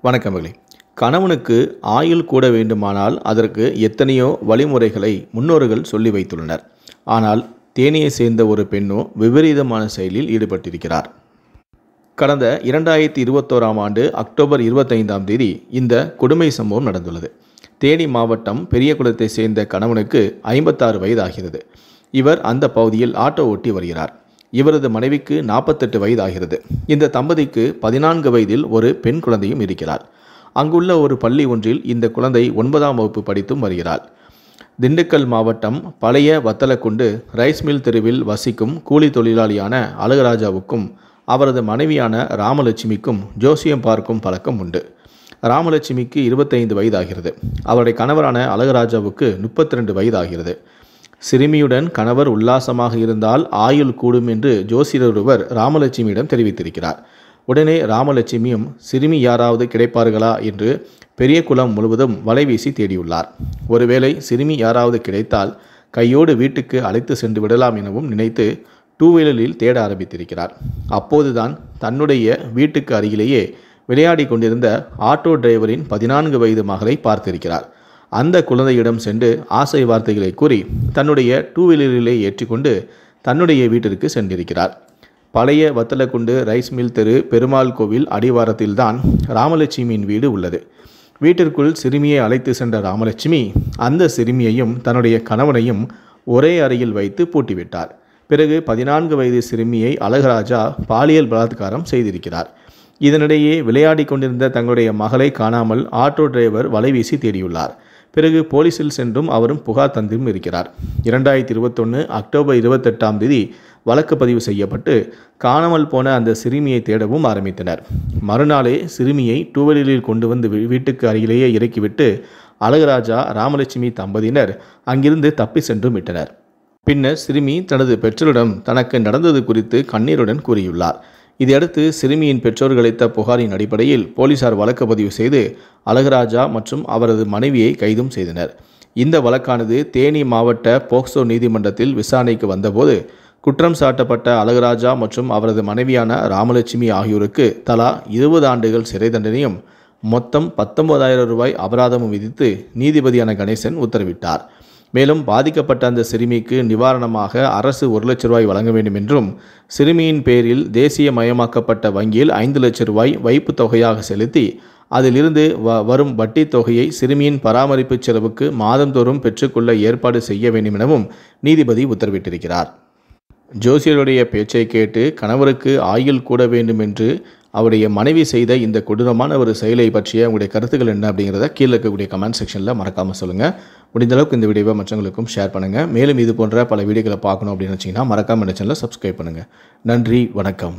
வணக்கங்களே. கணவனுக்கு ஆயுள் கூட வேண்டுமானால் அதற்கு எத்தனையோ வழிமுறைகளை முன்னோர்கள் சொல்லி வைத்துள்ளனர். ஆனால் தேனியை சேர்ந்த ஒரு பெண்ணோ விபரீதமான செயலில் ஈடுபட்டிருக்கிறார். கடந்த 2021ஆம் ஆண்டு அக்டோபர் 25ஆம் தேதி இந்த கொடுமை சம்பவம் நடந்துள்ளது. தேனி மாவட்டம் பெரியகுளத்தை சேர்ந்த கணவனுக்கு 56 வயது ஆகிறது. இவர் அந்த பகுதியில் ஆட்டோ ஓட்டி வருகிறார். இவரது மனைவிக்கு 48 வயது ஆகிறது. இந்த தம்பதிக்கு 14 வயதில் ஒரு பெண் குழந்தையும் இருக்கிறார். அங்குள்ள ஒரு பள்ளி ஒன்றில் இந்த குழந்தை 9ஆம் வகுப்பு படித்தும் வருகிறாள். திண்டுக்கல் மாவட்டம் பழைய வத்தலக்குண்டு ரைஸ் மில் தெருவில் வசிக்கும் கூலி தொழிலாளியான அழகராஜாவுக்கும் அவரது மனைவியான ராமலட்சுமிக்கும் ஜோசியம் பார்க்கும் பழக்கம் உண்டு. ராமலட்சுமிக்கு 25 வயது ஆகிறது. அவருடைய கணவரான அழகராஜாவுக்கு 32 வயது ஆகிறது. சிறுமியுடன் கணவர் உல்லாசமாக இருந்தால் ஆயுள் கூடும் என்று ஜோசியர் ஒருவர் ராமலட்சுமியிடம் தெரிவித்திருக்கிறார். உடனே ராமலட்சுமியும் சிறுமி யாராவது கிடைப்பார்களா என்று பெரிய குளம் முழுவதும் வலைவீசி தேடியுள்ளார். ஒருவேளை சிறுமி யாராவது கிடைத்தால் கையோடு வீட்டுக்கு அழைத்து சென்று விடலாம் எனவும் நினைத்து டூவீலரில் தேட ஆரம்பித்திருக்கிறார். அப்போதுதான் தன்னுடைய வீட்டுக்கு அருகிலேயே விளையாடி கொண்டிருந்த ஆட்டோ டிரைவரின் 14 வயது மகளை பார்த்திருக்கிறார். அந்த குழந்தையிடம் சென்று ஆசை வார்த்தைகளை கூறி தன்னுடைய டூவீலரிலே ஏற்றிக்கொண்டு தன்னுடைய வீட்டிற்கு சென்றிருக்கிறார். பழைய வத்தலக்குண்டு ரைஸ் மில் தெரு பெருமாள் கோவில் அடிவாரத்தில்தான் ராமலட்சுமியின் வீடு உள்ளது. வீட்டிற்குள் சிறுமியை அழைத்து சென்ற ராமலட்சுமி அந்த சிறுமியையும் தன்னுடைய கணவனையும் ஒரே அறையில் வைத்து பூட்டிவிட்டார். பிறகு 14 வயது சிறுமியை அழகராஜா பாலியல் பலாத்காரம் செய்திருக்கிறார். இதனிடையே விளையாடி கொண்டிருந்த தங்களுடைய மகளை காணாமல் ஆட்டோ டிரைவர் வலைவீசி தேடியுள்ளார். பிறகு போலீசில் சென்றும் அவரும் புகார் தந்தும் இருக்கிறார். 2021 அக்டோபர் 28ஆம் தேதி வழக்கு பதிவு செய்யப்பட்டு காணாமல் போன அந்த சிறுமியை தேடவும் ஆரம்பித்தனர். மறுநாளே சிறுமியை டூவீலரில் கொண்டு வந்து வீட்டுக்கு அருகிலேயே இறக்கிவிட்டு அழகராஜா ராமலட்சுமி தம்பதியினர் அங்கிருந்து தப்பி சென்றும் விட்டனர். பின்னர் சிறுமி தனது பெற்றோரிடம் தனக்கு நடந்தது குறித்து கண்ணீருடன் கூறியுள்ளார். இதையடுத்து சிறுமியின் பெற்றோர் அளித்த புகாரின் அடிப்படையில் போலீசார் வழக்கு பதிவு செய்து அழகராஜா மற்றும் அவரது மனைவியை கைதும் செய்தனர். இந்த வழக்கானது தேனி மாவட்ட போக்சோ நீதிமன்றத்தில் விசாரணைக்கு வந்தபோது குற்றம் சாட்டப்பட்ட அழகராஜா மற்றும் அவரது மனைவியான ராமலட்சுமி ஆகியோருக்கு தலா 20 ஆண்டுகள் சிறை தண்டனையும் மொத்தம் 19,000 ரூபாய் அபராதமும் விதித்து நீதிபதியான கணேசன் உத்தரவிட்டார். மேலும் பாதிக்கப்பட்ட அந்த சிறுமிக்கு நிவாரணமாக அரசு 1 லட்சம் ரூபாய் வழங்க வேண்டும் என்றும் சிறுமியின் பேரில் தேசியமயமாக்கப்பட்ட வங்கியில் 5 லட்சம் ரூபாய் வைப்பு தொகையாக செலுத்தி அதிலிருந்து வரும் வட்டி தொகையை சிறுமியின் பராமரிப்பு செலவுக்கு மாதந்தோறும் பெற்றுக்கொள்ள ஏற்பாடு செய்ய வேண்டும் எனவும் நீதிபதி உத்தரவிட்டிருக்கிறார். ஜோசியருடைய பேச்சை கேட்டு கணவருக்கு ஆயுள் கூட வேண்டும் என்று அவருடைய மனைவி செய்த இந்த கொடூரமான ஒரு செயலை பற்றிய உங்களுடைய கருத்துக்கள் என்ன அப்படிங்கிறத கீழே இருக்கக்கூடிய கமெண்ட் செக்ஷனில் மறக்காமல் சொல்லுங்கள். முடிந்த அளவுக்கு இந்த வீடியோவை மற்றவங்களுக்கும் ஷேர் பண்ணுங்கள். மேலும் இது போன்ற பல வீடியோக்களை பார்க்கணும் அப்படின்னு வச்சிங்கன்னா மறக்காமல் இந்த சேனலை சப்ஸ்கிரைப் பண்ணுங்கள். நன்றி, வணக்கம்.